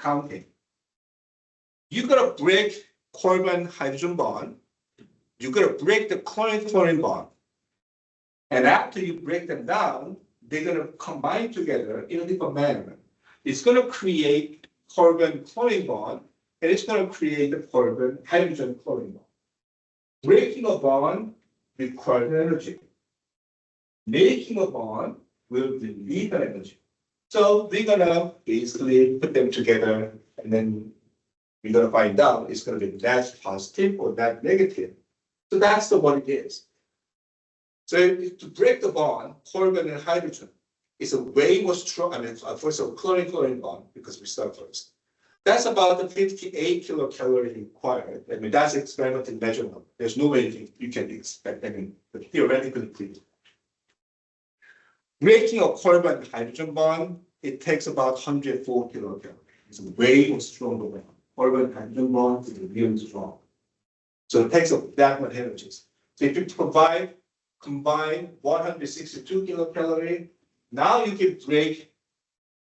accounting. You're going to break carbon-hydrogen bond. You're going to break the chlorine-chlorine bond. And after you break them down, they're going to combine together in a different manner. It's going to create carbon-chlorine bond, and it's going to create the carbon-hydrogen-chlorine bond. Breaking a bond requires energy. Making a bond will release energy. So we're going to basically put them together, and then we're going to find out it's going to be that positive or that negative. So that's what it is. So to break the bond, carbon and hydrogen is a way more strong. I mean, first of all, chlorine-chlorine bond, because we start first. That's about the 58 kilocalorie required. I mean, that's experimental measurement. There's no way you can expect, I mean, theoretically. Breaking a carbon-hydrogen bond, it takes about 104 kilocalories. It's a way more stronger bond. Carbon-hydrogen bond is really strong. So it takes up that much energy. So if you combine 162 kilocalorie, now you can break,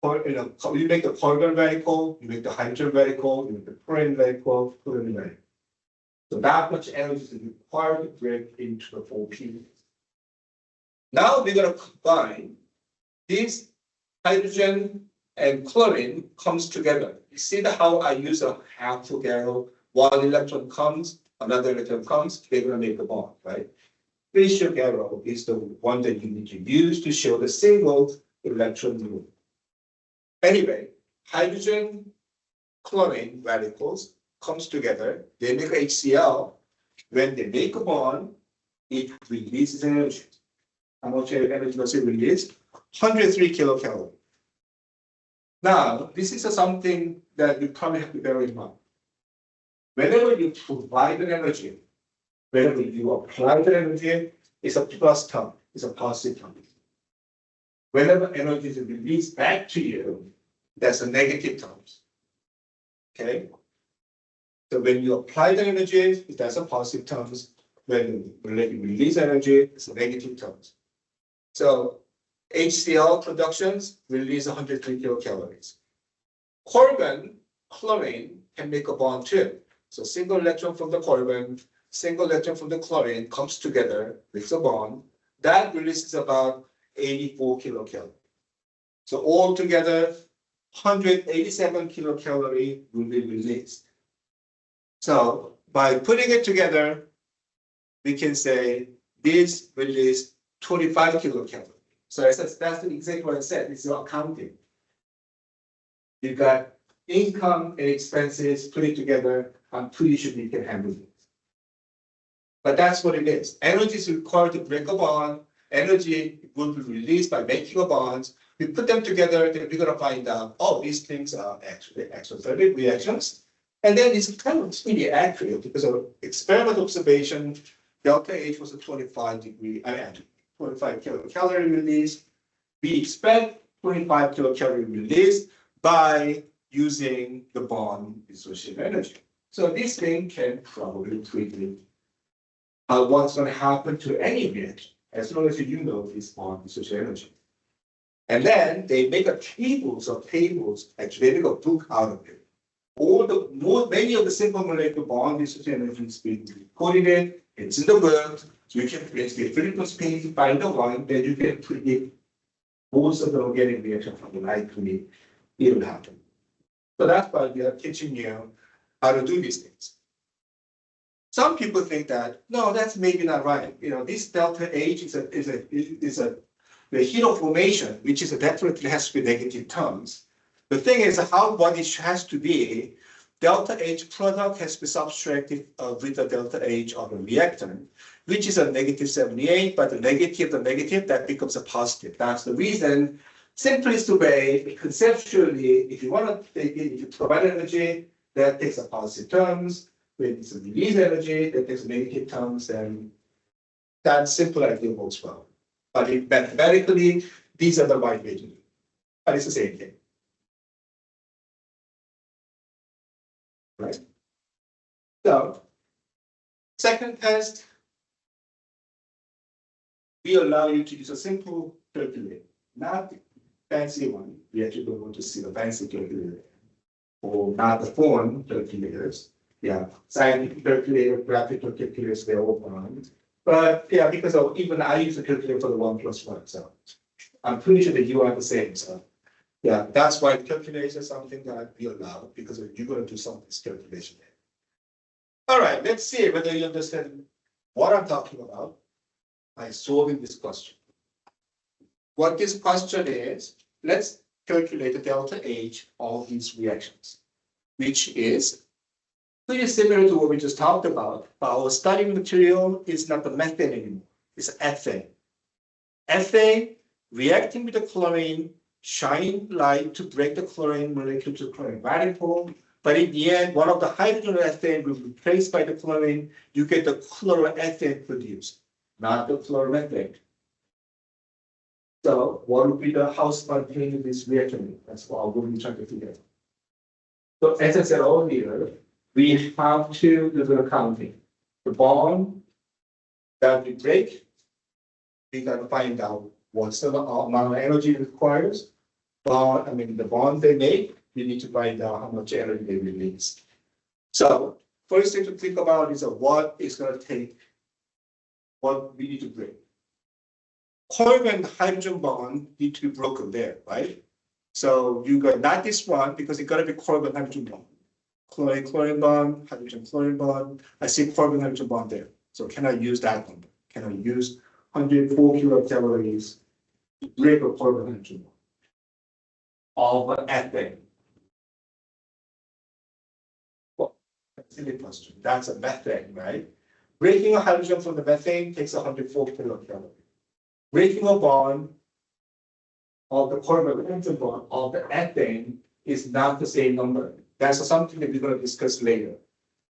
you make the carbon radical, you make the hydrogen radical, you make the chlorine radical, chlorine radical. So that much energy is required to break into the 4 pieces. Now we're going to combine these hydrogen and chlorine comes together. You see how I use a half arrow, one electron comes, another electron comes, they're going to make a bond, right? Ratio arrow is the one that you need to use to show the single electron move. Anyway, hydrogen, chlorine radicals comes together, they make HCl. When they make a bond, it releases energy. How much energy does it release? 103 kilocalorie. Now, this is something that you probably have to bear in mind. Whenever you provide an energy, whenever you apply the energy, it's a plus term, it's a positive term. Whenever energy is released back to you, that's a negative term. Okay? So when you apply the energy, that's a positive term. When you release energy, it's a negative term. So HCl productions release 103 kilocalories. Carbon, chlorine can make a bond too. So single electron from the carbon, single electron from the chlorine comes together, makes a bond. That releases about 84 kilocalories. So altogether, 187 kilocalorie will be released. So by putting it together, we can say this released 25 kilocalorie. So that's exactly what I said. It's your accounting. You've got income and expenses, put it together. I'm pretty sure you can handle it. But that's what it is. Energy is required to break a bond. Energy will be released by making a bond. We put them together, then we're going to find out, oh, these things are actually exothermic reactions. And then it's kind of really accurate because of experimental observation, delta H was a 25 kilocalorie release. We expect 25 kilocalorie release by using the bond dissociative energy. So this thing can probably predict what's going to happen to any reaction, as long as you know this bond dissociative energy. And then they make a tables, actually they make a book out of it. Many of the simple molecular bond dissociative energy is being recorded, it's in the book, so you can basically fill it space, find the one, then you can predict most of the organic reactions from the likely it will happen. So that's why we are teaching you how to do these things. Some people think that, no, that's maybe not right. You know, this delta H is the heat of formation, which is definitely has to be negative terms. The thing is what it has to be, delta H product has to be subtracted with the delta H of a reactant, which is a negative 78, but the negative, that becomes a positive. That's the reason. Simplest way, conceptually, if you want to take it, if you provide energy, that takes a positive terms. When it's a release energy, that takes negative terms, and that simple idea works well. But mathematically, these are the right way to do it. But it's the same thing. Right? So, second test, we allow you to use a simple calculator, not fancy one. We actually don't want to see the fancy calculator. or not the phone calculators. Yeah, scientific calculator, graphical calculators, they're all fine. But yeah, because of, even I use a calculator for the 1+1, so I'm pretty sure that you are the same. So yeah, that's why calculation is something that we allow because you're going to do some of this calculation. All right, let's see whether you understand what I'm talking about by solving this question. What this question is, let's calculate the delta H of these reactions, which is pretty similar to what we just talked about, but our starting material is not the methane anymore, it's ethane. Ethane reacting with the chlorine, shine light to break the chlorine molecule to chlorine radical, but in the end, one of the hydrogen of ethane will be replaced by the chlorine, you get the chloroethane produced, not the chloromethane. So what would be the how spontaneous this reaction is? That's what we'll be trying to figure out. So as I said earlier, we have to do the counting. The bond that we break, we got to find out what's the amount of energy it requires. The bond they make, we need to find out how much energy they release. So first thing to think about is what is going to take, what we need to break. Carbon and hydrogen bond need to be broken there, right? So you got not this one because it got to be carbon hydrogen bond. Chlorine chlorine bond, hydrogen chlorine bond. I see carbon hydrogen bond there. So can I use that number? Can I use 104 kilocalories to break a carbon hydrogen bond of ethane? Well, that's a good question. That's a methane, right? Breaking a hydrogen from the methane takes 104 kilocalories. Breaking a bond of the carbon hydrogen bond of the ethane is not the same number. That's something that we're going to discuss later.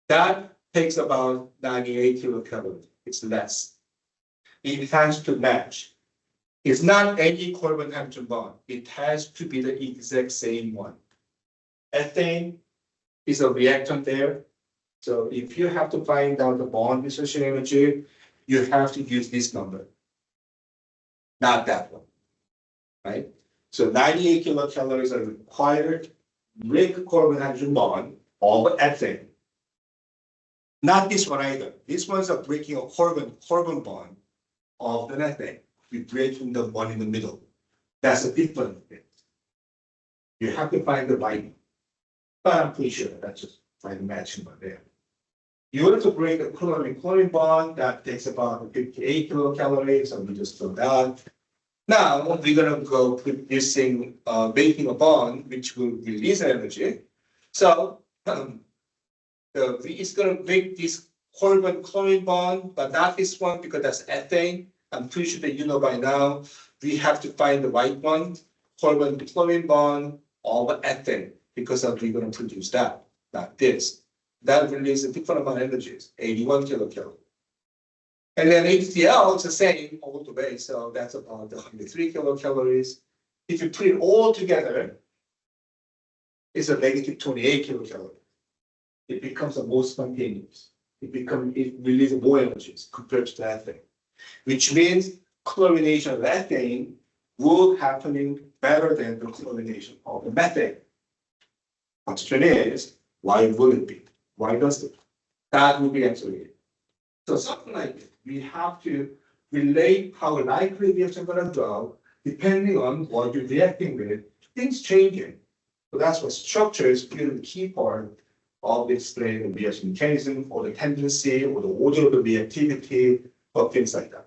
That takes about 98 kilocalories. It's less. It has to match. It's not any carbon hydrogen bond. It has to be the exact same one. Ethane is a reactant there. So if you have to find out the bond dissociation energy, you have to use this number. Not that one, right? So 98 kilocalories are required. Break carbon hydrogen bond of ethane. Not this one either. This one's a breaking a carbon bond of the methane. We're breaking the one in the middle. That's a different thing. You have to find the right one. But I'm pretty sure that's just find the matching one there. You want to break a chlorine bond that takes about 58 kilocalories, so we just do that. Now we're gonna go producing, making a bond which will release energy. So it's gonna make this carbon chlorine bond, but not this one because that's ethane. I'm pretty sure that you know by now. We have to find the right one, carbon chlorine bond of ethane, because we're gonna produce that, not this. That releases a different amount of energies, 81 kilocalories. And then HCl is the same all the way, so that's about 103 kilocalories. If you put it all together, it's a negative 28 kilocalories. It becomes a more spontaneous. It releases more energies compared to ethane, which means chlorination of ethane will happening better than the chlorination of the methane. Question is, why will it be? Why does it? That will be answered. So something like this, we have to relate how likely the reaction is going to go depending on what you're reacting with. Things changing. So that's what structure is really the key part of explaining the reaction mechanism or the tendency or the order of the reactivity or things like that.